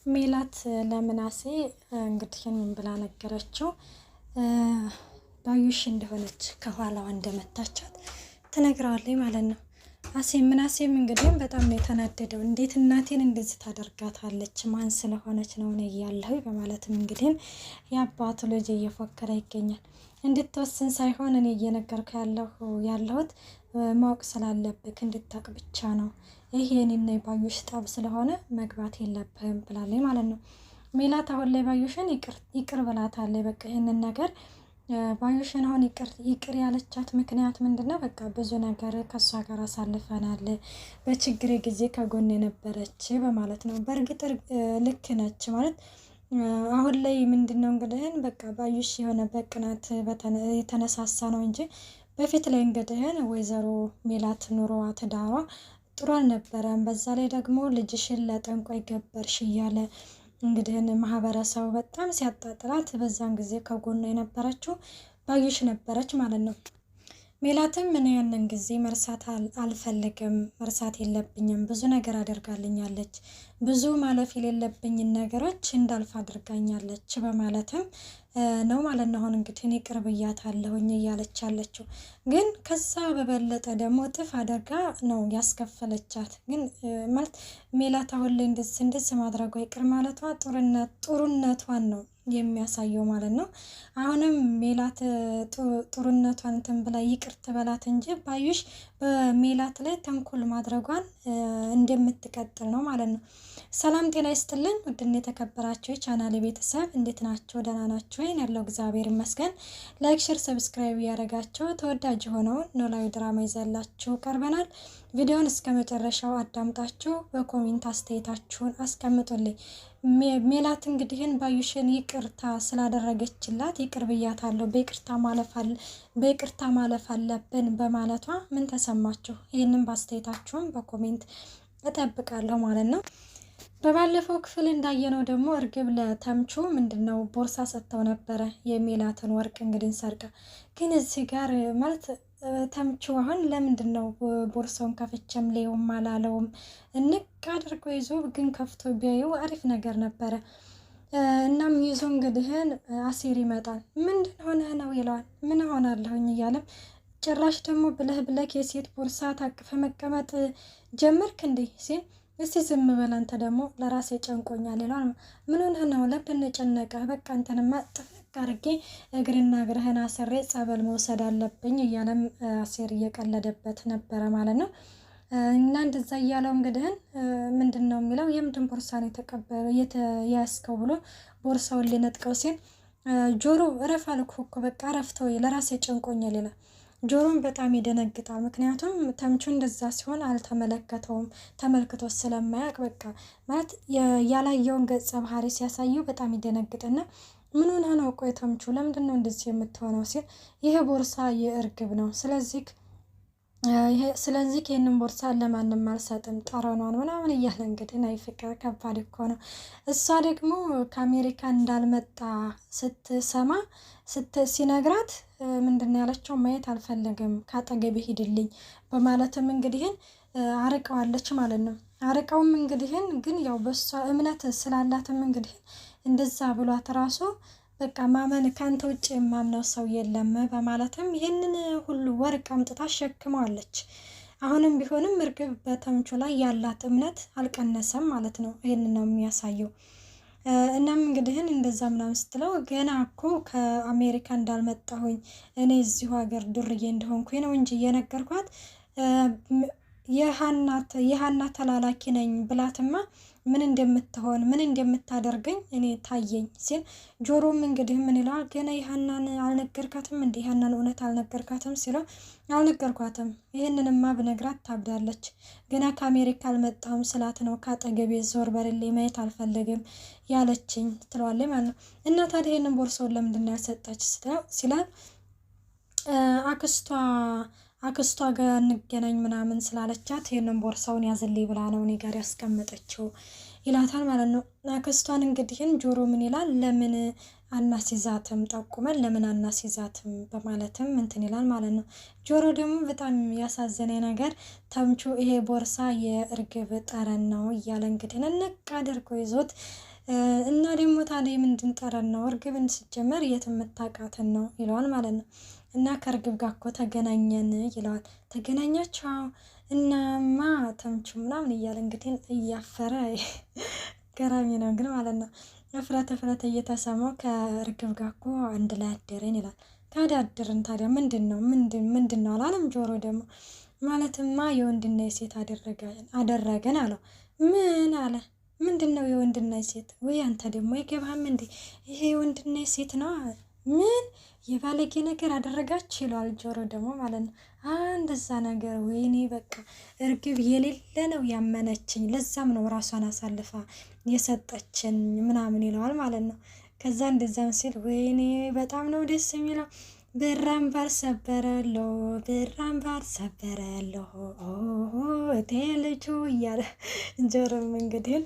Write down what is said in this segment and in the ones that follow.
ሜላት ለምናሴ እንግዲህ ምን ብላ ነገረችው? ባዩሽ እንደሆነች ከኋላዋ እንደመታቻት ትነግራለች ማለት ነው። ምናሴም እንግዲህ በጣም ነው የተናደደው። እንዴት እናቴን እንደዚህ ታደርጋታለች? ማን ስለሆነች ነው እኔ እያለሁ በማለትም እንግዲህ የአባቱ ልጅ እየፎከረ ይገኛል። እንድትወስን ሳይሆን እኔ እየነገርኩ ያለሁት ማወቅ ስላለብክ እንድታቅ ብቻ ነው። ይሄ የኔና የባዩሽ ጠብ ስለሆነ መግባት የለብህም ብላለች ማለት ነው። ሜላት አሁን ላይ ባዩሽን ይቅር ብላታለች። በቃ ይሄንን ነገር ባዩሽን አሁን ይቅር ያለቻት ምክንያት ምንድነው? በቃ ብዙ ነገር ከሷ ጋር አሳልፈናል፣ በችግሬ ጊዜ ከጎን የነበረች በማለት ነው። በእርግጥ ልክ ነች ማለት አሁን ላይ ምንድነው እንግዲህ በቃ ባዩሽ የሆነ በቅናት የተነሳሳ ነው እንጂ በፊት ላይ እንግዲህ ወይዘሮ ሜላት ኑሮዋ ትዳሯ ጥሩ አልነበረም። በዛ ላይ ደግሞ ልጅሽን ለጠንቋይ ገበርሽ እያለ እንግዲህ ማህበረሰቡ በጣም ሲያጣጥላት በዛን ጊዜ ከጎኗ የነበረችው ባዩሽ ነበረች ማለት ነው። ሜላትም ምን ያንን ጊዜ መርሳት አልፈልግም፣ መርሳት የለብኝም፣ ብዙ ነገር አድርጋልኛለች፣ ብዙ ማለፍ የሌለብኝን ነገሮች እንዳልፍ አድርጋኛለች በማለትም ነው ማለት ነው። አሁን እንግዲህ እኔ ቅርብ እያታለሁኝ እያለች ያለችው ግን ከዛ በበለጠ ደግሞ እጥፍ አድርጋ ነው ያስከፈለቻት። ግን ማለት ሜላት አሁን ላይ እንደዚህ ማድረጓ ይቅር ማለቷ ጥሩነቷን ነው የሚያሳየው ማለት ነው። አሁንም ሜላት ጥሩነቷን እንትን ብላ ይቅር ትበላት እንጂ ባዩሽ በሜላት ላይ ተንኮል ማድረጓን እንደምትቀጥል ነው ማለት ነው። ሰላም ጤና ይስጥልኝ ውድና የተከበራችሁ የቻናሌ ቤተሰብ እንዴት ናችሁ? ደህና ናችሁ ወይ? ያለው እግዚአብሔር ይመስገን። ላይክ፣ ሼር፣ ሰብስክራይብ ያደረጋችሁ ተወዳጅ ሆነውን ኖላዊ ድራማ ይዘላችሁ ቀርበናል። ቪዲዮውን እስከ መጨረሻው አዳምጣችሁ በኮሜንት አስተያየታችሁን አስቀምጡልኝ። ሜላት እንግዲህን ባዩሽን ይቅርታ ስላደረገችላት ይቅር ብያታለሁ፣ በይቅርታ ማለፍ አለብን በማለቷ ምን ተሰማችሁ? ይህንን በአስተያየታችሁን በኮሜንት እጠብቃለሁ ማለት ነው። በባለፈው ክፍል እንዳየነው ደግሞ እርግብ ለተምቹ ምንድነው ቦርሳ ሰጥተው ነበረ፣ የሜላትን ወርቅ እንግዲህ ሰርቃ። ግን እዚህ ጋር ማለት ተምቹ አሁን ለምንድነው ቦርሳውን ከፍቼም ሌውም አላለውም? እንቅ አድርጎ ይዞ ግን ከፍቶ ቢያዩ አሪፍ ነገር ነበረ። እናም ይዞ እንግዲህን አሲር ይመጣል። ምንድን ሆነህ ነው ይለዋል። ምን ሆናለሁኝ እያለም ጭራሽ ደግሞ ብለህ የሴት ቦርሳ ታቅፈ መቀመጥ ጀመርክ እንዴ ሲል እስቲ ዝም በል አንተ ደግሞ ለራሴ ጨንቆኛል ይለዋል። ምን ሆነህ ነው? ለምን ጨነቀህ? በቃ አንተንማ ጥፍቅ አድርጌ እግርና እግርህን አስሬ ጸበል መውሰድ አለብኝ እያለም አሴር እየቀለደበት ነበረ ማለት ነው። እና እንደዛ እያለው እንግዲህን ምንድን ነው የሚለው የምንድን ቦርሳ ነው የተያዝከው ብሎ ቦርሳውን ሊነጥቀው ሲል ጆሮ እረፍ አልኩህ እኮ በቃ እረፍተው ለራሴ ጨንቆኛል ይላል። ጆሮም በጣም ይደነግጣል። ምክንያቱም ተምቹ እንደዛ ሲሆን አልተመለከተውም፣ ተመልክቶ ስለማያውቅ በቃ ማለት ያላየውን ገጸ ባህሪ ሲያሳየው በጣም ይደነግጥና ምን ሆነ ነው? ቆይ ተምቹ ለምንድን ነው እንደዚህ የምትሆነው ሲል ይሄ ቦርሳ የእርግብ ነው፣ ስለዚህ ይህንን ቦርሳ ለማንም አልሰጥም፣ ጠረኗን ምናምን እያለ እንግዲህ ናይ ፍቅር ከባድ እኮ ነው። እሷ ደግሞ ከአሜሪካ እንዳልመጣ ስትሰማ ሲነግራት ምንድን ያለችው ማየት አልፈለግም፣ ካጠገቤ ሂድልኝ በማለትም እንግዲህን አርቀዋለች ማለት ነው። አርቀውም እንግዲህን ግን ያው በሷ እምነት ስላላትም እንግዲህን እንደዛ ብሏት ራሱ በቃ ማመን ካንተ ውጭ የማምነው ሰው የለም በማለትም ይህንን ሁሉ ወርቅ አምጥታ አሸክመዋለች። አሁንም ቢሆንም እርግብ በተምቹ ላይ ያላት እምነት አልቀነሰም ማለት ነው። ይህንን ነው የሚያሳየው። እናም እንግዲህን እንደዛ ምናምን ስትለው ገና እኮ ከአሜሪካ እንዳልመጣሁኝ እኔ እዚሁ ሀገር ዱርዬ እንደሆንኩኝ ነው እንጂ እየነገርኳት የሀና ተላላኪ ነኝ ብላትማ ምን እንደምትሆን ምን እንደምታደርገኝ እኔ ታየኝ ሲል ጆሮም እንግዲህ ምን ይለዋል? ገና የሀናን አልነገርካትም እንዴ? ሀናን እውነት አልነገርካትም ሲለው አልነገርኳትም፣ ይህንንማ ብነግራት ታብዳለች፣ ገና ከአሜሪካ አልመጣሁም ስላት ነው ካጠገቤ ዞር በርሌ ማየት አልፈልግም ያለችኝ ትለዋለች ማለት ነው። እና ታዲያ ይህንን ቦርሳውን ለምንድን ነው ያሰጣች ሲላል አክስቷ ጋር እንገናኝ ምናምን ስላለቻት ይህንን ቦርሳውን ያዝልኝ ብላ ነው እኔ ጋር ያስቀመጠችው ይላታል ማለት ነው። አክስቷን እንግዲህን ጆሮ ምን ይላል? ለምን አናሲዛትም ጠቁመን ለምን አናሲዛትም በማለትም እንትን ይላል ማለት ነው። ጆሮ ደግሞ በጣም ያሳዘነ ነገር ተምቹ ይሄ ቦርሳ የእርግብ ጠረን ነው እያለ እንግዲህ ንቅ አድርጎ ይዞት እና ደግሞ ታዲያ ምንድን ጠረን ነው? እርግብን ሲጀመር የት የምታውቃትን ነው ይለዋል ማለት ነው። እና ከእርግብ ጋር እኮ ተገናኘን ይለዋል። ተገናኛቸው እናማ ተምቹ ምናምን እያለ እንግዲህ እያፈረ ገራሚ ነው ግን ማለት ነው። እፍረት እየተሰማው ከእርግብ ጋር እኮ አንድ ላይ አደረን ይላል። ታዲያ አደርን ታዲያ ምንድን ነው አላለም። ጆሮ ደግሞ ማለትማ የወንድና የሴት አደረገን አለው። ምን አለ? ምንድን ነው የወንድና የሴት? ወይ አንተ ደግሞ አይገባህም እንዴ? ይሄ የወንድና የሴት ነው። ምን የባለጌ ነገር አደረጋችሁ ይለዋል። ጆሮ ደግሞ ማለት ነው እንደዛ ነገር። ወይኔ በቃ እርግብ የሌለ ነው ያመነችኝ፣ ለዛም ነው ራሷን አሳልፋ የሰጠችን ምናምን ይለዋል ማለት ነው። ከዛ እንደዛም ሲል ወይኔ በጣም ነው ደስ የሚለው። ብራምባር ሰበረለሁ እቴ ልጁ እያለ ጆሮም እንግዲህ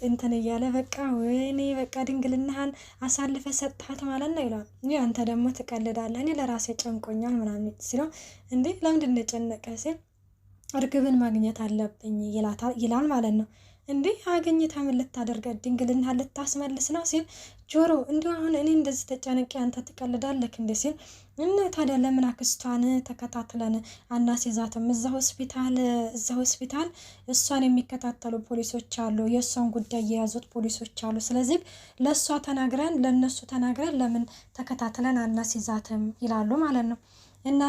እንትን እያለ በቃ ወይኔ በቃ ድንግልናህን አሳልፈ ሰጥሃት ማለት ነው ይለዋል። አንተ ደግሞ ትቀልዳለህ፣ እኔ ለራሴ ጨንቆኛል ምናምን ሲለው እንዴ ለምንድን ነው የጨነቀ ሲል እርግብን ማግኘት አለብኝ ይላል ማለት ነው። እንዴ አገኝታ ምን ልታደርጋት? ድንግልና ልታስመልስ ነው ሲል ጆሮ እንዲሁ አሁን እኔ እንደዚህ ተጨነቄ አንተ ትቀልዳለህ እንደ ሲል እና ታዲያ ለምን አክስቷን ተከታትለን አናስይዛትም? እዛ ሆስፒታል እሷን የሚከታተሉ ፖሊሶች አሉ፣ የእሷን ጉዳይ የያዙት ፖሊሶች አሉ። ስለዚህ ለእነሱ ተናግረን ለምን ተከታትለን አናስይዛትም ይላሉ ማለት ነው። እና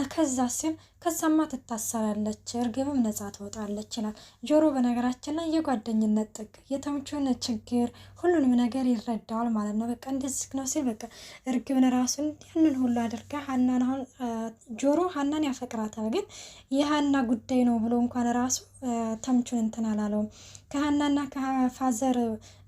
ከዛማ ትታሰራለች፣ እርግብም ነጻ ትወጣለች ይላል ጆሮ። በነገራችን ላይ የጓደኝነት ጥግ የተምቹን ችግር ሁሉንም ነገር ይረዳዋል ማለት ነው። በቃ እንደዚህ ነው ሲል በቃ እርግብን ራሱን ያንን ሁሉ አድርጋ ሀናን አሁን ጆሮ ሀናን ያፈቅራታል፣ ግን የሀና ጉዳይ ነው ብሎ እንኳን ራሱ ተምቹን እንትን አላለውም። ከሀናና ከፋዘር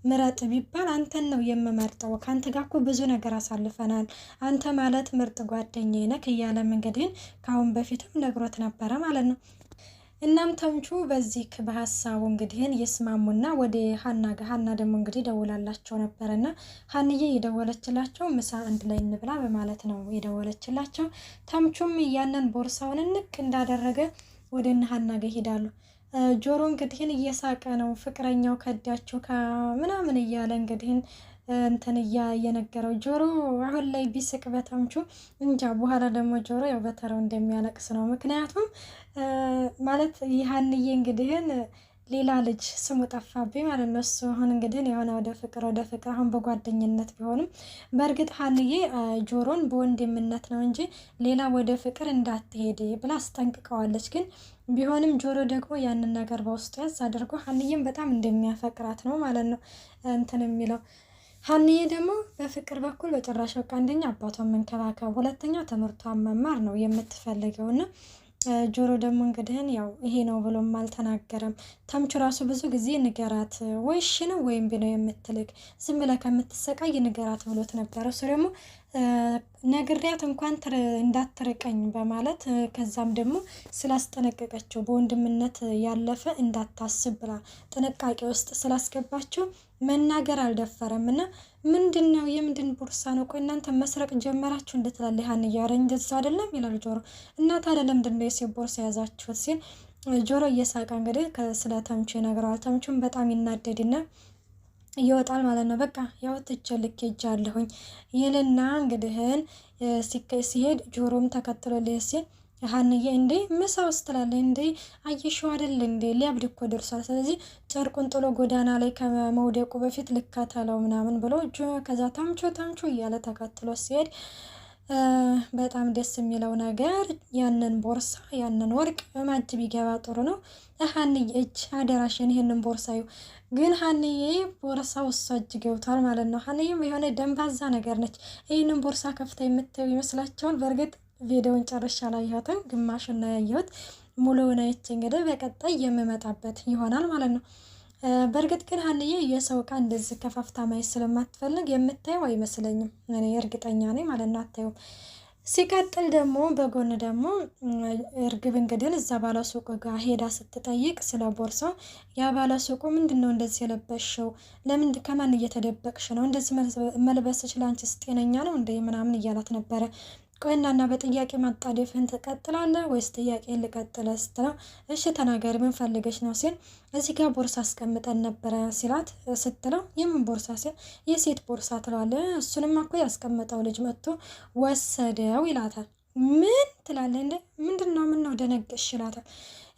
ምረጥ ቢባል አንተን ነው የምመርጠው፣ ከአንተ ጋር እኮ ብዙ ነገር አሳልፈናል፣ አንተ ማለት ምርጥ ጓደኛዬ ነህ እያለ መንገድን ከአሁን በፊትም ነግሮት ነበረ ማለት ነው። እናም ተምቹ በዚህ በሀሳቡ እንግዲህን ይስማሙና ወደ ሀና ደግሞ እንግዲህ ደውላላቸው ነበረና ሀንዬ የደወለችላቸው ምሳ አንድ ላይ እንብላ በማለት ነው የደወለችላቸው። ተምቹም ያንን ቦርሳውን ንቅ እንዳደረገ ወደ እነ ሀና ጋር ይሄዳሉ። ጆሮ እንግዲህን እየሳቀ ነው ፍቅረኛው ከዳቸው ምናምን እያለ እንግዲህን እንትን እየነገረው ጆሮ አሁን ላይ ቢስቅ በተምቹ እንጃ። በኋላ ደግሞ ጆሮ ያው በተራው እንደሚያለቅስ ነው። ምክንያቱም ማለት ይሀንዬ እንግዲህን ሌላ ልጅ ስሙ ጠፋብኝ ማለት ነው። እሱ አሁን እንግዲህ የሆነ ወደ ፍቅር አሁን በጓደኝነት ቢሆንም በእርግጥ ሀንዬ ጆሮን በወንድምነት ነው እንጂ ሌላ ወደ ፍቅር እንዳትሄድ ብላ አስጠንቅቀዋለች። ግን ቢሆንም ጆሮ ደግሞ ያንን ነገር በውስጡ ያዝ አድርጎ ሀንዬም በጣም እንደሚያፈቅራት ነው ማለት ነው እንትን የሚለው። ሀንዬ ደግሞ በፍቅር በኩል በጭራሽ በቃ አንደኛ አባቷን መንከባከብ፣ ሁለተኛ ትምህርቷን መማር ነው የምትፈልገው እና ጆሮ ደግሞ እንግዲህን ያው ይሄ ነው ብሎም አልተናገረም። ተምቹ ራሱ ብዙ ጊዜ ንገራት ወይ እሺ ነው ወይም ቢ ነው የምትልክ፣ ዝም ብለህ ከምትሰቃይ ንገራት ብሎት ነበረ። እሱ ደግሞ ነግሪያት እንኳን እንዳትርቀኝ በማለት ከዛም ደግሞ ስላስጠነቀቀችው በወንድምነት ያለፈ እንዳታስብ ብላ ጥንቃቄ ውስጥ ስላስገባችው መናገር አልደፈረም። እና ምንድን ነው የምንድን ቦርሳ ነው? ቆይ እናንተ መስረቅ ጀመራችሁ እንድትላለ ያን እያረኝ እንደዛ አይደለም ይላል ጆሮ። እና ታዲያ ለምንድን ነው የሴት ቦርሳ ያዛችሁት ሲል ጆሮ እየሳቀ እንግዲህ ስለ ተምቹ ይነግረዋል። ተምቹም በጣም ይናደድና ይወጣል ማለት ነው። በቃ ያው ትቸልክ ሄጃለሁኝ ይልና እንግዲህን ሲሄድ ጆሮም ተከትሎ ሲል ሀንዬ እንዴ ምሳ ውስጥ ትላለህ እንዴ? አየሽው አይደል እንዴ? ሊያብድ እኮ ደርሷል። ስለዚህ ጨርቁን ጥሎ ጎዳና ላይ ከመውደቁ በፊት ልከተለው ምናምን ብሎ ከዛ ታምቾ እያለ ተከትሎ ሲሄድ በጣም ደስ የሚለው ነገር ያንን ቦርሳ ያንን ወርቅ ማጅ ቢገባ ጥሩ ነው። ሀንዬ እጅ አደራሽን ይሄንን ቦርሳዩ ግን ሀንዬ ቦርሳው እሷ እጅ ገብቷል ማለት ነው። ሀንዬም የሆነ ደንባዛ ነገር ነች። ይህንን ቦርሳ ከፍታ የምታዩ ይመስላቸዋል። በእርግጥ ቪዲዮውን ጨርሻ አላየሁትም፣ ግማሹን ነው ያየሁት። ሙሉውን አይቼ እንግዲህ በቀጣይ የምመጣበት ይሆናል ማለት ነው። በእርግጥ ግን ሀንዬ የሰው ዕቃ እንደዚህ ከፋፍታ ማየት ስለማትፈልግ የምታየው አይመስለኝም። እኔ እርግጠኛ ነኝ ማለት ነው አታየውም። ሲቀጥል ደግሞ በጎን ደግሞ እርግብ እንግዲህ እዛ ባለሱቁ ጋር ሄዳ ስትጠይቅ ስለ ቦርሳው ያ ባለሱቁ ምንድን ነው እንደዚህ የለበሽው? ለምን ከማን እየተደበቅሽ ነው? እንደዚህ መልበስሽ ለአንቺስ ጤነኛ ነው እንደ ምናምን እያላት ነበረ። ቆይናና በጥያቄ ማጣደፍህን ትቀጥላለህ ወይስ ጥያቄ ልቀጥል ስትለው እሺ ተናገሪ ምን ፈልገሽ ነው ሲል እዚህ ጋር ቦርሳ አስቀምጠን ነበረ ሲላት ስትለው የምን ቦርሳ ሲል የሴት ቦርሳ ትለዋለህ። እሱንም እኮ ያስቀመጠው ልጅ መጥቶ ወሰደው ይላታል። ምን ትላለህ እንዴ ምንድነው ምን ነው ደነገሽ ይላታል።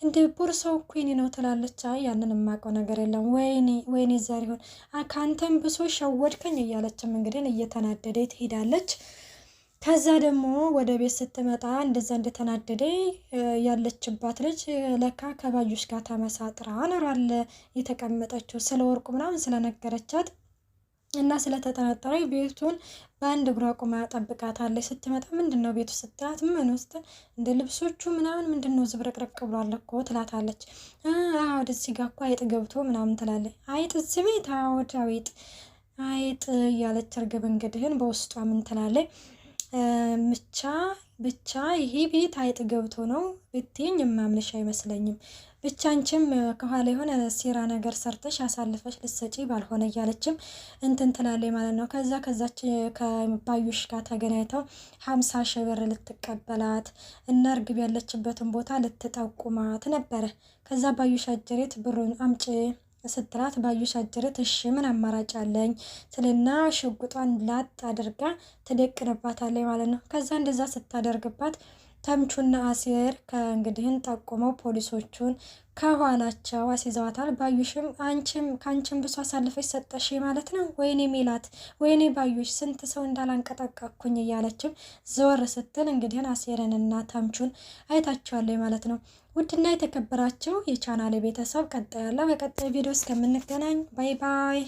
እንደ ቦርሳው እኮ የኔ ነው ትላለች። አይ ያንን የማውቀው ነገር የለም ወይኔ ዛሬ ሆን ካንተም ብሶ ሸወድከኝ እያለችም እንግዲህ እየተናደደ ትሄዳለች። ከዛ ደግሞ ወደ ቤት ስትመጣ እንደዛ እንደተናደደ ያለችባት ልጅ ለካ ከባዩሽ ጋር ተመሳጥራ ኖራለ የተቀመጠችው ስለ ወርቁ ምናምን ስለነገረቻት እና ስለተጠናጠረ ቤቱን በአንድ እግሯ ቁማ ጠብቃታለች። ስትመጣ ምንድነው ቤቱ ስትላት ምን ውስጥ እንደ ልብሶቹ ምናምን ምንድነው ዝብረቅረቅ ብሏል እኮ ትላታለች። አዎ እዚህ ጋር እኮ አይጥ ገብቶ ምናምን ትላለች። አይጥ እዚህ ቤት አወድ አይጥ እያለች እርግብ እንግዲህን በውስጧ ምን ትላለች ብቻ ይሄ ቤት አይጥ ገብቶ ነው ብትይኝ የማምንሽ አይመስለኝም። ብቻ አንቺም ከኋላ የሆነ ሴራ ነገር ሰርተሽ አሳልፈሽ ልትሰጪ ባልሆነ እያለችም እንትን ትላለች ማለት ነው። ከዛች ከባዩሽ ጋር ተገናኝተው 50 ሺህ ብር ልትቀበላት እና እርግብ ያለችበትን ቦታ ልትጠቁማት ነበረ። ከዛ ባዩሽ አጀሬት ብሩን አምጪ ስትላት ባዩሽ አጀሬት እሺ ምን አማራጭ አለኝ ትልና ሽጉጧን ላጥ አድርጋ ትደቅንባታለች ማለት ነው። ከዛ እንደዛ ስታደርግባት ተምቹና አሴር ከእንግዲህን ጠቁመው ፖሊሶቹን ከኋላቸው አስይዘዋታል። ባዩሽም ከአንቺም ብሶ አሳልፈሽ ሰጠሽ ማለት ነው ወይኔ ሜላት ወይኔ ባዩሽ ስንት ሰው እንዳላንቀጠቀኩኝ እያለችም ዘወር ስትል እንግዲህን አሴርንና ተምቹን አይታቸዋለች ማለት ነው። ውድና የተከበራችሁ የቻናሌ ቤተሰብ ቀጣይ ያለው በቀጣይ ቪዲዮ እስከምንገናኝ ባይ ባይ።